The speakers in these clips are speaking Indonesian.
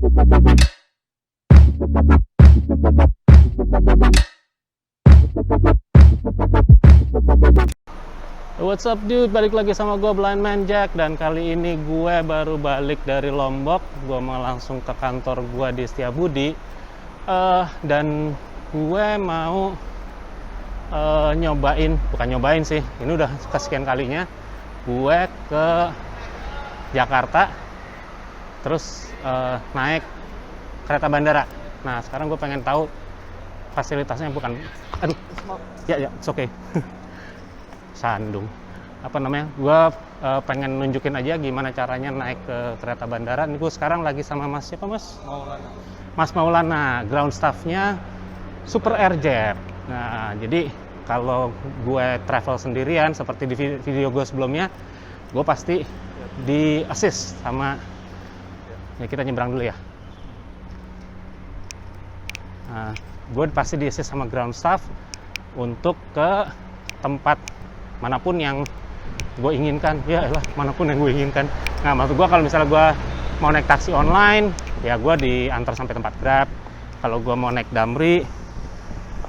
What's up dude, balik lagi sama gue Blind Man Jack. Dan kali ini gue baru balik dari Lombok. Gue mau langsung ke kantor gue di Setiabudi. Dan gue mau bukan nyobain sih, ini udah kesekian kalinya gue ke Jakarta terus naik kereta bandara. Nah sekarang gue pengen tahu fasilitasnya, ya it's okay. Sandung apa namanya, gue pengen nunjukin aja gimana caranya naik ke kereta bandara. Ini gue sekarang lagi sama mas siapa, mas Maulana, ground staffnya Super Airjet. Nah jadi kalau gue travel sendirian seperti di video gue sebelumnya, gue pasti di assist sama ya, kita nyebrang dulu ya. Nah, gue pasti di assist sama ground staff untuk ke tempat manapun yang gue inginkan. Ya elah, manapun yang gue inginkan. Nah maksud gue kalau misalnya gue mau naik taksi online, ya gue diantar sampai tempat Grab. Kalau gue mau naik Damri,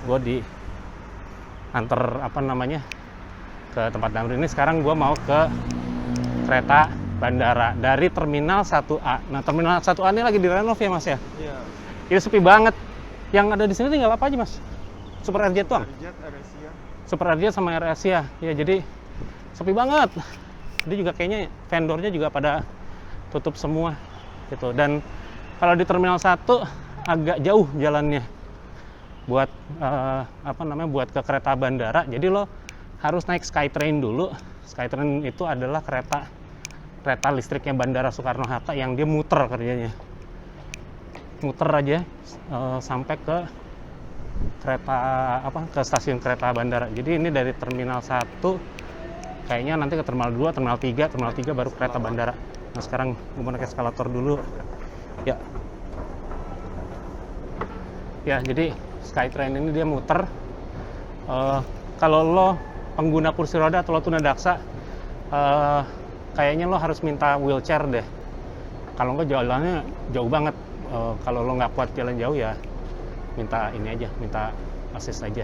gue diantar ke tempat Damri. Ini sekarang gue mau ke kereta bandara dari Terminal 1A. Nah Terminal 1A ini lagi direnov ya mas ya? Iya. Ini sepi banget. Yang ada di sini tinggal apa aja mas? Super Airjet doang? Super Airjet sama AirAsia. Ya jadi sepi banget. Dia juga kayaknya vendornya juga pada tutup semua gitu. Dan kalau di Terminal 1 agak jauh jalannya buat buat ke kereta bandara. Jadi lo harus naik Skytrain dulu. Skytrain itu adalah kereta listriknya Bandara Soekarno-Hatta yang dia muter kerjanya. Muter aja sampai ke ke stasiun kereta bandara. Jadi ini dari Terminal 1 kayaknya nanti ke Terminal 2, Terminal 3 baru kereta bandara. Nah sekarang gue mau naik eskalator dulu ya. Ya jadi Skytrain ini dia muter. Kalau lo pengguna kursi roda atau lo tunadaksa, kayaknya lo harus minta wheelchair deh. Kalau enggak jalannya jauh banget. Kalau lo nggak kuat jalan jauh ya minta assist aja.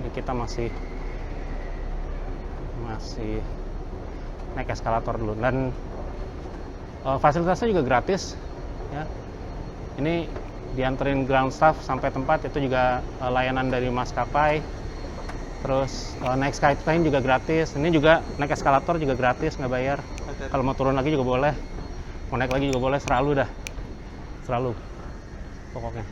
Ini kita masih naik eskalator dulu. Dan fasilitasnya juga gratis ya. Ini dianterin ground staff sampai tempat, itu juga layanan dari maskapai. Terus naik Skytrain juga gratis. Ini juga naik eskalator juga gratis, nggak bayar. Kalau mau turun lagi juga boleh, mau naik lagi juga boleh, selalu pokoknya.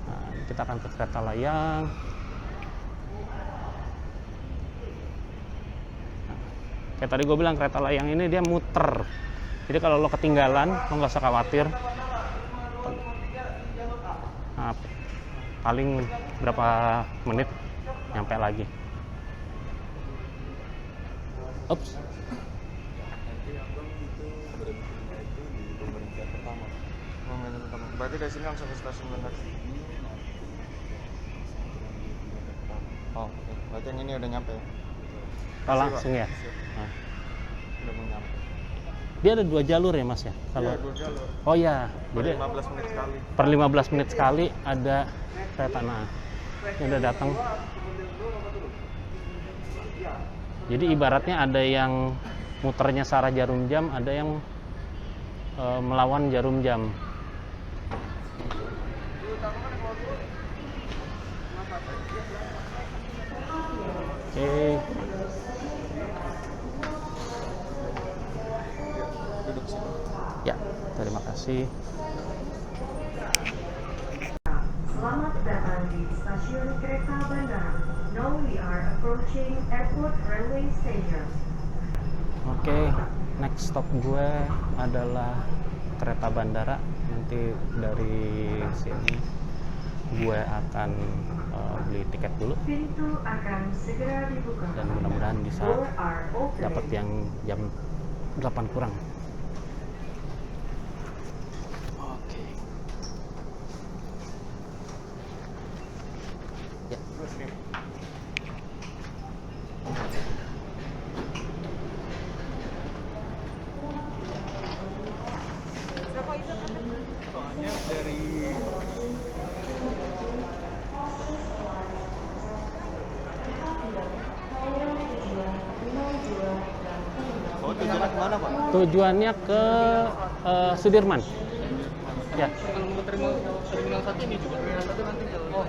Nah, kita akan ke kereta layang. Kayak tadi gue bilang, kereta layang ini dia muter. Jadi kalau lo ketinggalan, lo nggak usah khawatir. Nah, paling berapa menit nyampe lagi. Ups. Berarti dari sini langsung ke stasiun bandara. Oh, okay. Berarti yang ini udah nyampe. Oh, langsung ya. Nah. Udah mau nyampe. Dia ada 2 jalur ya mas ya? Iya, 2 jalur. Oh ya, jadi 15 menit sekali. Per 15 menit sekali ada kereta. Nah, ini udah datang. Jadi ibaratnya ada yang muternya searah jarum jam, ada yang melawan jarum jam. Oke. Duduk sini. Ya, terima kasih. Selamat datang di stasiun kereta bandara. Now we are approaching Airport Railway Station. Oke, next stop gue adalah kereta bandara. Nanti dari sini gue akan beli tiket dulu. Pintu akan segera dibuka. Dan mudah-mudahan bisa dapat yang jam 8 kurang. Ini dari Oh, tujuannya kemana, Pak? Tujuannya ke Sudirman. Ya. Kalau mau terminal 1 ini juga. Terminal 1 nanti jalan. Oh.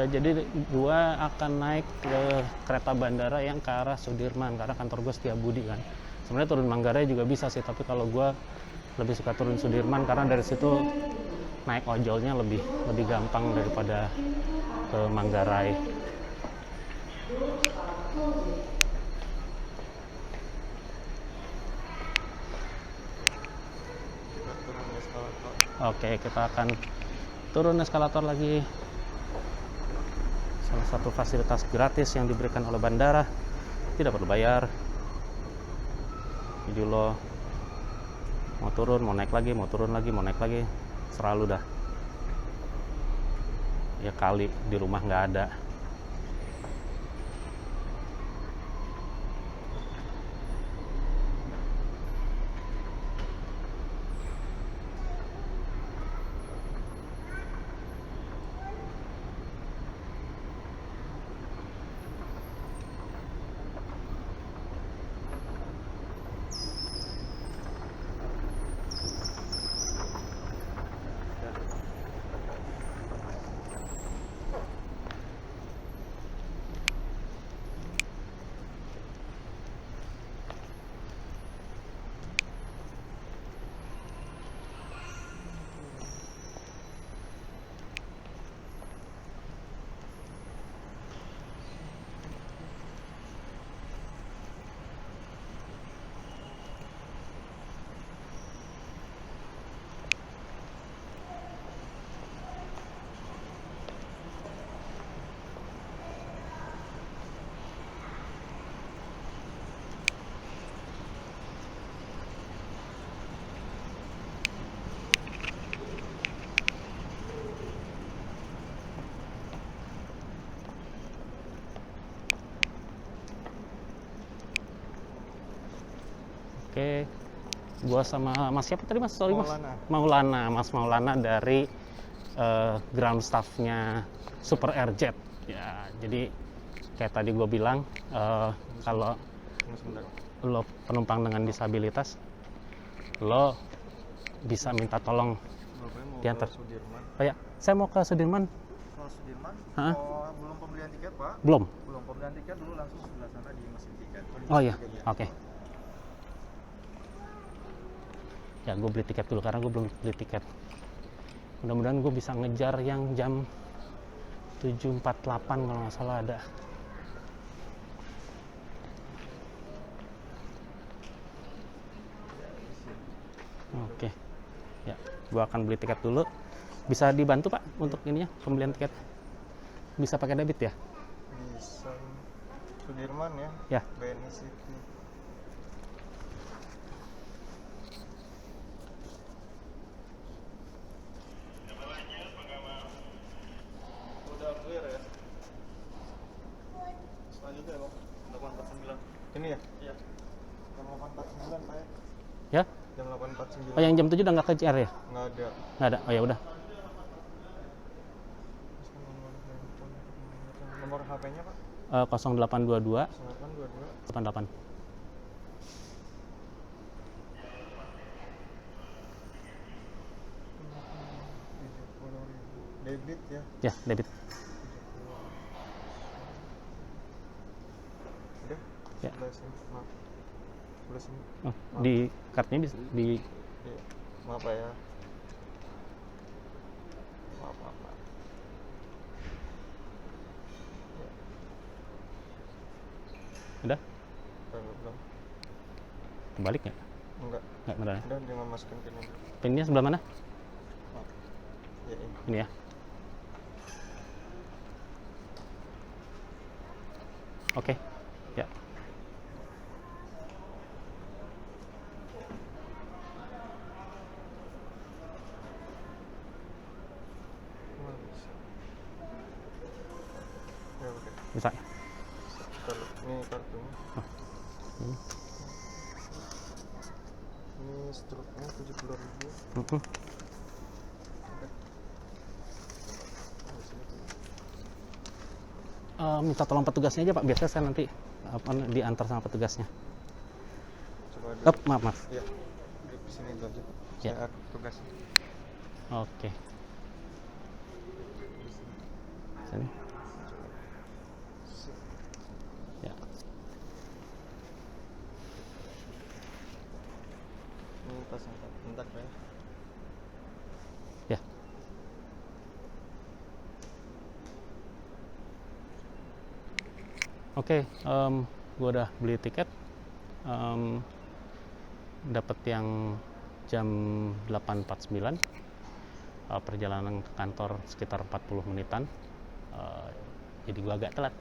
Jadi gua akan naik ke kereta bandara yang ke arah Sudirman karena kantor gue Setiabudi kan. Sebenarnya turun Manggarai juga bisa sih, tapi kalau gua lebih suka turun Sudirman karena dari situ naik ojolnya lebih gampang daripada ke Manggarai. Turun eskalator. Oke, kita akan turun eskalator lagi. Salah satu fasilitas gratis yang diberikan oleh bandara, tidak perlu bayar. Jadi lo mau turun, mau naik lagi, mau turun lagi, mau naik lagi, selalu dah. Ya kali di rumah nggak ada. Oke, gua sama Mas siapa tadi Mas? Sorry Mas. Mas Maulana dari ground staff-nya Super Airjet. Ya, jadi kayak tadi gue bilang, kalau lo penumpang dengan disabilitas, lo bisa minta tolong diantar. Oh ya, saya mau ke Sudirman. Kalau Sudirman, Hah? belum pembelian tiket, Pak? Belum. Belum pembelian tiket dulu langsung sebelah sana di mesin tiket. Oh iya, oke. Ya, gue beli tiket dulu karena gue belum beli tiket. Mudah-mudahan gue bisa ngejar yang jam 7.48 kalau nggak salah ada. Oke, ya, gue akan beli tiket dulu. Bisa dibantu Pak untuk ininya pembelian tiket? Bisa pakai debit ya? Bisa. Sudirman ya? Ya. BNI City. Udah clear ya? Selanjutnya Bang, 849. Ini ya? Iya. Jam 849 Pak ya? Ya? Jam 849. Oh, yang jam 7 udah nggak kejar ya? Nggak ada. Nggak ada. Oh ya udah. Nomor HP-nya Pak? 0822 0822 88. debit ya? Ya, debit. Udah? Ya. Sebelah sini, maaf. Sebelah sini. Oh, di kartunya di Iya. Maaf Pak ya. Maaf, maaf, maaf. Ya. udah Belum. kebalik nggak? Enggak. Nggak benar. Udah dia masukin ke ini. Pinnya sebelah mana? Maaf. Ya ini. Ini ya. Oke. Ya. Ya, oke. Bisa. Kalau ini kartunya. Hmm. Ini struknya 70.000. Mhm. Minta tolong petugasnya aja Pak, biasa saya nanti diantar sama petugasnya. Coba di, Maaf. ya, di sini itu aja. Ya. Saya tugas. Oke. Sini. Ya. Ini pasang bentar Pak ya. Ya. Oke, gue udah beli tiket. Dapat yang jam 8.49. Perjalanan ke kantor sekitar 40 menitan. Jadi gue agak telat.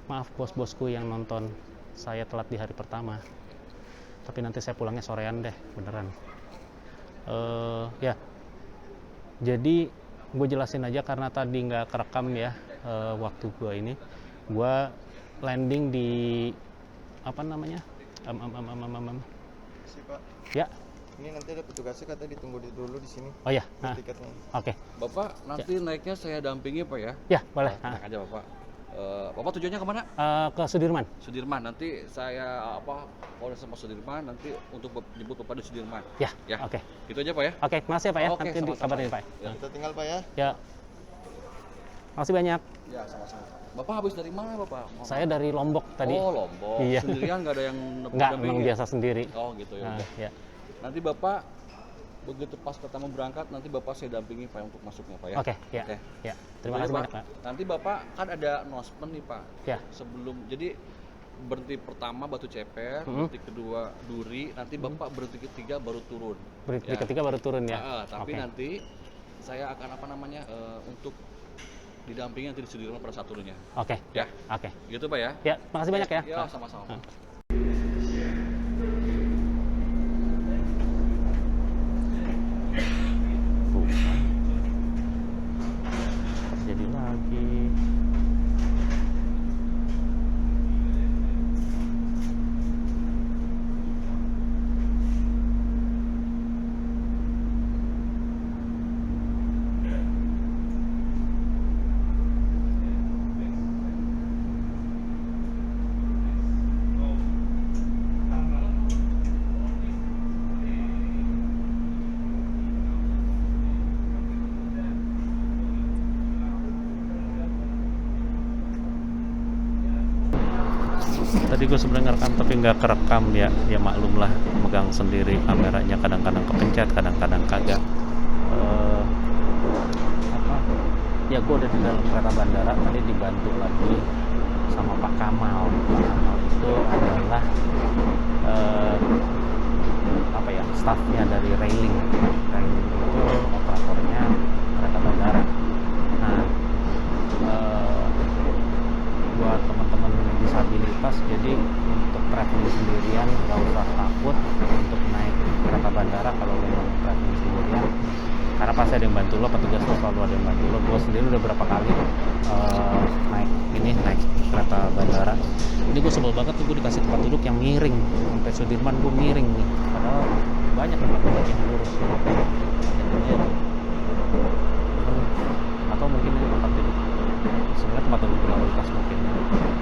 Maaf bos-bosku yang nonton saya telat di hari pertama. Tapi nanti saya pulangnya sorean deh, beneran. Ya. Jadi gue jelasin aja karena tadi nggak kerekam ya waktu gue ini. Gue landing di apa namanya? Si Pak. Ya. Ini nanti ada petugasnya katanya ditunggu dulu di sini. Oh ya. Tiketnya. Oke. Bapak nanti naiknya saya dampingi Pak ya? Ya, boleh. Naik aja Bapak. Bapak tujuannya kemana? Ke Sudirman. Sudirman. Nanti saya kalau sama Sudirman nanti untuk jemput Bapak di Sudirman. Ya. Ya. Oke. Gitu aja Pak ya? Oke, makasih ya Pak ya. Oke, Nanti sama-sama. dikabarin Pak. Ya. Kita tinggal Pak ya. Ya. Makasih banyak. Ya sama-sama. Bapak habis dari mana Bapak? Saya dari Lombok tadi. Oh Lombok. Iya. Sendirian nggak ada yang Enggak, dampingi? memang biasa sendiri. Oh gitu ya. Nah, udah. ya. Nanti Bapak begitu pas pertama berangkat nanti Bapak saya dampingi Pak untuk masuknya Pak ya. Oke, ya. Oke. Ya. Terima Boleh, kasih Pak. banyak Pak. Nanti Bapak kan ada announcement nih Pak. Ya. Sebelum jadi berhenti pertama Batu Ceper, Mhm. berhenti kedua Duri, nanti Bapak berhenti ketiga baru turun. Berhenti Ya. ketiga baru turun ya. Tapi Oke. nanti saya akan untuk didampingi nanti di Sudirman pada saat turunnya. Oke. Ya. Oke. Gitu Pak ya. Ya, makasih banyak ya. Ya, Pak. sama-sama. Ah. Jadi lagi. Tadi gue sebenarnya ngerekam tapi nggak kerekam ya, ya maklum lah, megang sendiri kameranya, kadang-kadang kepencet, kadang-kadang kagak. Ya gue udah di dalam kereta bandara, tadi dibantu lagi sama Pak Kamal. Pak Kamal itu adalah staffnya dari Railing. Railing itu operatornya kereta bandara. Nah, buat teman-teman disabilitas, jadi untuk traveling sendirian nggak usah takut untuk naik kereta bandara kalau lo mau traveling sendirian, karena pasti ada yang bantu lo, petugas lo selalu ada yang bantu lo. Gue sendiri udah berapa kali naik kereta bandara. Ini gue sebel banget tuh, gue dikasih tempat duduk yang miring sampai Sudirman, gue miring nih, padahal banyak tempat duduk yang lurus. Atau mungkin ini tempat duduk, sebenarnya tempat duduk prioritas mungkin.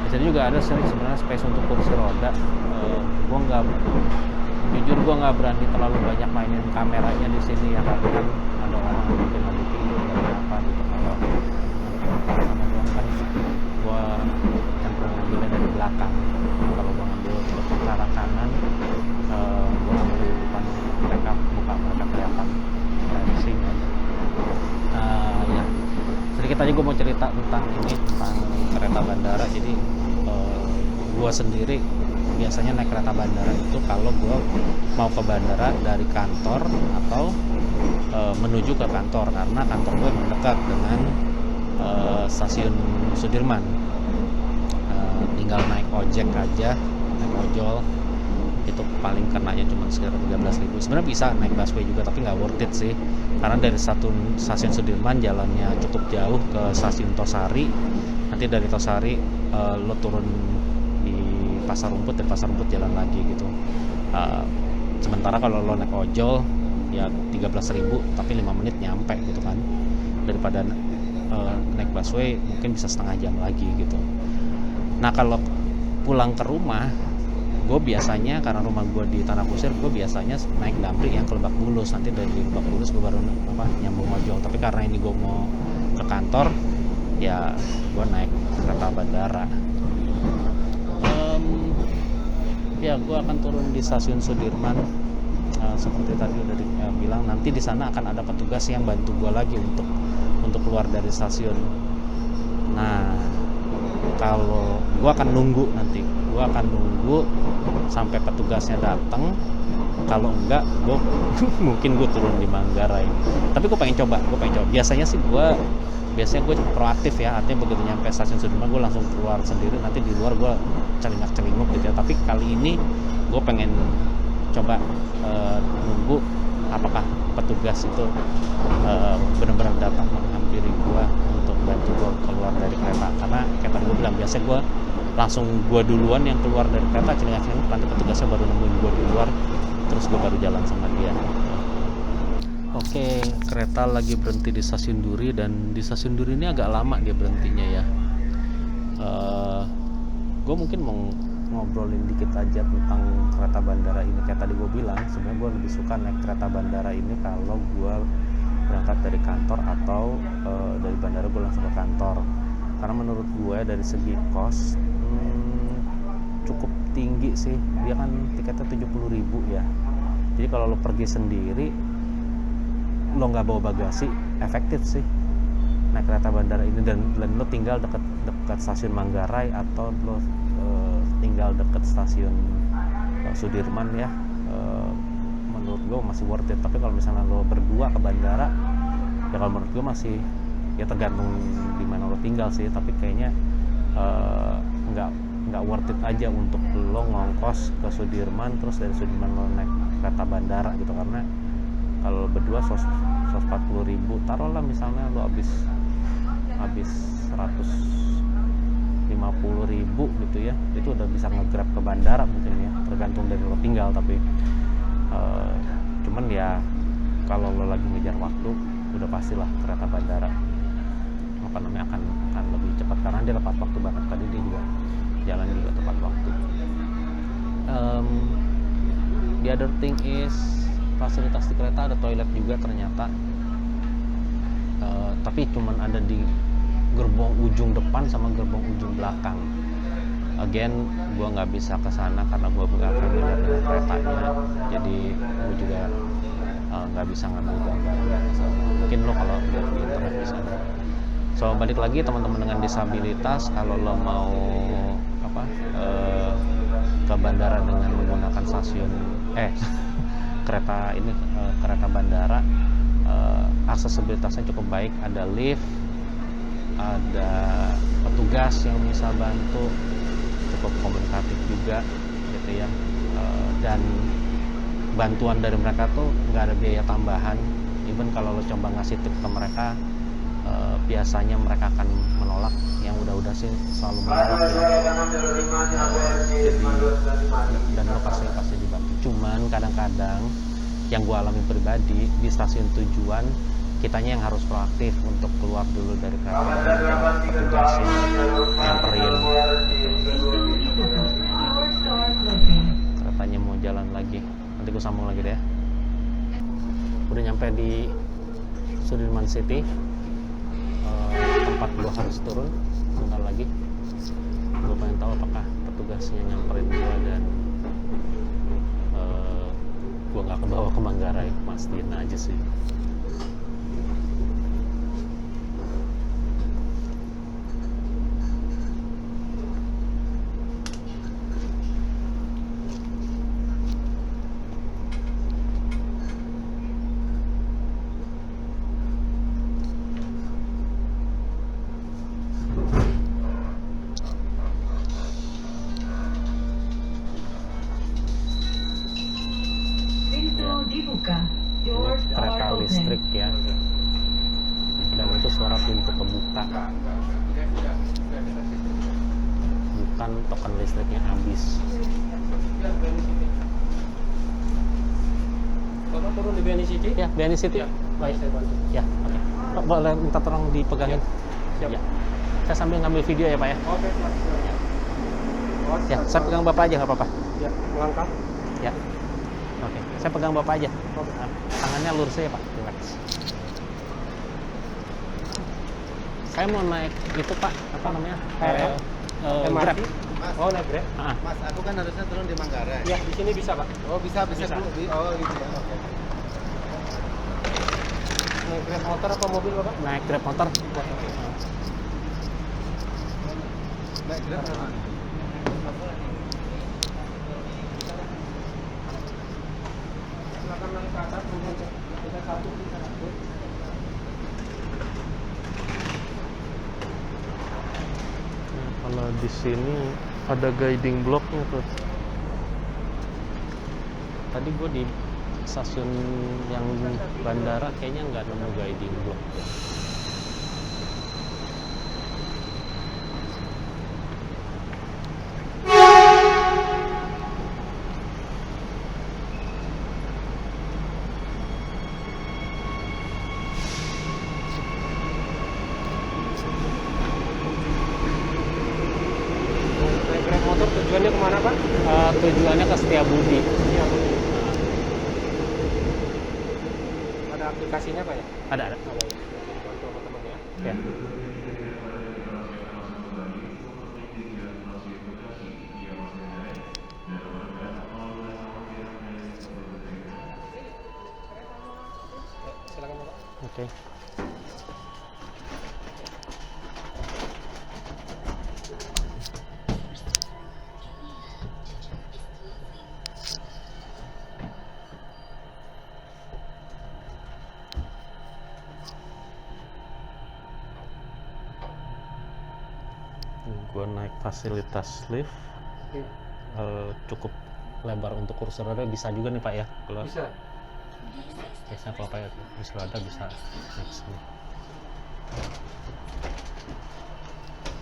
Di sini juga ada sebenarnya space untuk kursi roda. Gue nggak, jujur gue nggak berani terlalu banyak mainin kameranya di sini ya, karena kan ada orang mungkin lagi tidur atau apa gitu. Kalau sama doang kan gue cenderung ngambilnya dari belakang. Kalau gue ngambil ke arah kanan, gue ngambil di depan mereka, buka mereka kelihatan racing aja. Ya, sedikit aja gue mau cerita tentang kereta bandara. Jadi gue sendiri biasanya naik kereta bandara itu kalau gue mau ke bandara dari kantor atau menuju ke kantor, karena kantor gue mendekat dengan stasiun Sudirman. tinggal naik ojek aja, naik ojol itu paling kenanya cuma sekitar 13.000. Sebenarnya bisa naik busway juga tapi nggak worth it sih, karena dari stasiun Sudirman jalannya cukup jauh ke stasiun Tosari. Nanti dari Tosari lo turun di Pasar Rumput, dari Pasar Rumput jalan lagi gitu. Sementara kalau lo naik ojol ya 13.000 tapi 5 menit nyampe gitu kan, daripada naik busway mungkin bisa setengah jam lagi gitu. Nah kalau pulang ke rumah, gue biasanya karena rumah gue di Tanah Kusir, gue biasanya naik Damri yang ke Lebak Bulus. Nanti dari Lebak Bulus gue baru nyambung ojol. Tapi karena ini gue mau ke kantor, ya gue naik kereta bandara. Ya gue akan turun di stasiun Sudirman. Seperti tadi udah bilang, nanti di sana akan ada petugas yang bantu gue lagi untuk keluar dari stasiun. Nah kalau gue akan nunggu nanti, gue akan nunggu sampai petugasnya datang. Kalau enggak, gue mungkin gue turun di Manggarai. Tapi gue pengen coba. Biasanya gue proaktif ya, artinya begitu nyampe stasiun Sudirman gue langsung keluar sendiri. Nanti di luar gue celingak-celinguk gitu ya. Tapi kali ini gue pengen coba nunggu apakah petugas itu benar-benar datang menghampiri gue untuk bantu gue keluar dari kereta. Karena kayak tadi gue bilang, biasanya gue duluan yang keluar dari kereta, celingak-celinguk, nanti petugasnya baru nemuin gue di luar, terus gue baru jalan sama dia. Oke, kereta lagi berhenti di stasiun Duri, dan di stasiun Duri ini agak lama dia berhentinya ya. Gue mungkin mau ngobrolin dikit aja tentang kereta bandara ini. Kayak tadi gue bilang, sebenarnya gue lebih suka naik kereta bandara ini kalau gue berangkat dari kantor atau dari bandara gue langsung ke kantor. Karena menurut gue dari segi cost cukup tinggi sih. Dia kan tiketnya 70.000 ya. Jadi kalau lo pergi sendiri, lo nggak bawa bagasi, efektif sih naik kereta bandara ini. Dan lo tinggal dekat stasiun Manggarai atau lo tinggal dekat stasiun Sudirman ya, menurut gue masih worth it. Tapi kalau misalnya lo berdua ke bandara, ya kalau menurut gue masih, ya tergantung di mana lo tinggal sih. Tapi kayaknya nggak worth it aja untuk lo ngongkos ke Sudirman, terus dari Sudirman lo naik kereta bandara gitu. Karena kalau berdua 140.000, taruhlah misalnya lo habis 150.000 gitu ya, itu udah bisa nge-grab ke bandara mungkin ya, tergantung dari lo tinggal. Tapi cuman ya kalau lo lagi ngejar waktu, udah pastilah kereta bandara akan lebih cepat, karena dia tepat waktu banget. Tadi dia juga jalan juga tepat waktu. The other thing is, fasilitas di kereta ada toilet juga ternyata, tapi cuman ada di gerbong ujung depan sama gerbong ujung belakang. Again, gue nggak bisa ke sana karena gue nggak familiar dengan keretanya, jadi gue juga nggak bisa ngambil gambar. Mungkin lo kalau lihat di internet bisa. So balik lagi, teman-teman dengan disabilitas, kalau lo mau ke bandara dengan menggunakan stasiun kereta bandara, aksesibilitasnya cukup baik. Ada lift, ada petugas yang bisa bantu, cukup komunikatif juga gitu ya. Dan bantuan dari mereka tuh nggak ada biaya tambahan. Even kalau lo coba ngasih tip ke mereka, biasanya mereka akan menolak. Yang udah sih selalu menolak ya. Dan lo pasti dibantu. Cuman kadang-kadang yang gue alami pribadi, di stasiun tujuan kitanya yang harus proaktif untuk keluar dulu dari kereta, petugas yang nyamperin. Keretanya mau jalan lagi, nanti gue sambung lagi deh. Udah nyampe di Sudirman City, tempat gue harus turun bentar lagi. Gue pengen tahu apakah petugasnya nyamperin gue dan gue nggak kebawa ke Manggarai. Mastiin aja sih. Jakarta. Bukan token listriknya habis. Bapak turun di BNI City? Ya, BNI City. Baik, saya bantu. Ya, oke. Pak, boleh minta tolong dipegangin? Siap. Ya. Saya sambil ngambil video ya, Pak ya. Oke, siap. Ya, saya pegang Bapak aja nggak apa-apa. Ya, melangkah. Ya. Oke, saya pegang Bapak aja. Oke. Tangannya lurus ya, Pak. Relax. Saya mau naik itu, Pak. Apa namanya? KRL? Grab. MRT? Oh, naik Grab? Ah, Mas, aku kan harusnya turun di Manggarai. Ya, di sini bisa, Pak. Oh, bisa Bisa. dulu. Oh, gitu ya. Oke. Naik Grab motor apa mobil, Bapak? naik Grab motor. Naik Grab. Silakan naik ke atas, kemudian kita satu. Nah, kalau di sini ada guiding blocknya tuh. Tadi gue di stasiun yang bandara kayaknya nggak nemu guiding block tuh. Naik Grab motor tujuannya kemana, Pak? Tujuannya ke Setiabudi. Iya, Bu. Ada aplikasinya, Pak ya? Ada. Ada ya. Bantu sama teman ya. Ya. Silakan, Bapak. Oke. Gue naik fasilitas lift, Oke. cukup lebar untuk kursi roda, bisa juga nih Pak ya. Kalau Bisa. biasanya kalau pakai kursi roda bisa naik sini.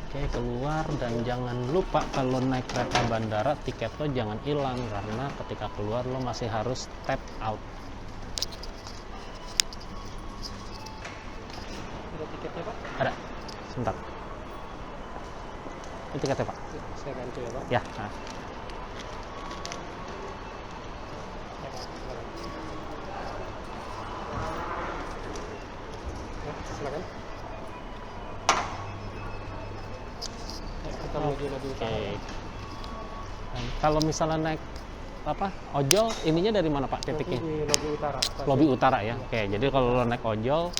Oke, keluar, dan jangan lupa kalau naik kereta bandara tiket lo jangan hilang, karena ketika keluar lo masih harus tap out. Ada tiketnya, Pak? Ada, sebentar. Ini tiketnya Pak. Saya bantu ya, Pak. Ya. Nah. Ya, Pak. Silakan. Ya, silakan. Ya, kita menuju lebih Oke. utara. Dan kalau misalnya naik apa ojol, ininya dari mana Pak titiknya? Nanti di lobi utara. Stasiun. Lobi utara ya. Oke, jadi kalau lo naik ojol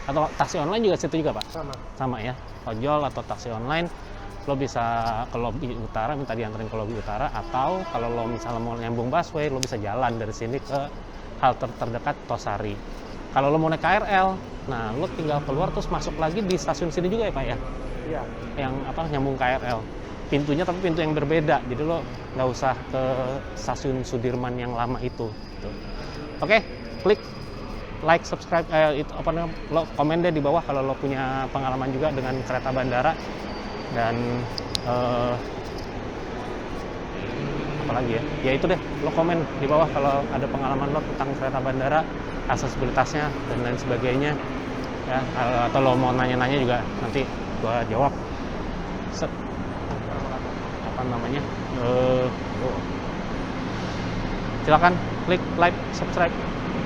atau taksi online juga situ juga Pak? Sama. Sama ya. Ojol atau taksi online lo bisa ke lobi utara, minta dianterin ke lobi utara, atau kalau lo misalnya mau nyambung busway lo bisa jalan dari sini ke halte terdekat Tosari. Kalau lo mau naik KRL, nah lo tinggal keluar terus masuk lagi di stasiun sini juga ya Pak ya, Iya. yang apa nyambung KRL. Pintunya tapi pintu yang berbeda, jadi lo nggak usah ke stasiun Sudirman yang lama itu. Gitu. Oke, klik like, subscribe, itu apa namanya, lo komen deh di bawah kalau lo punya pengalaman juga dengan kereta bandara. Dan apalagi ya itu deh, lo komen di bawah kalau ada pengalaman lo tentang kereta bandara, aksesibilitasnya dan lain sebagainya ya, atau lo mau nanya-nanya juga nanti gua jawab. Apa namanya, silakan klik like, subscribe,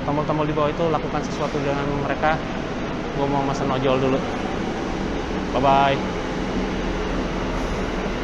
tombol-tombol di bawah itu, lakukan sesuatu dengan mereka. Gua mau mesen ojol dulu. Bye bye.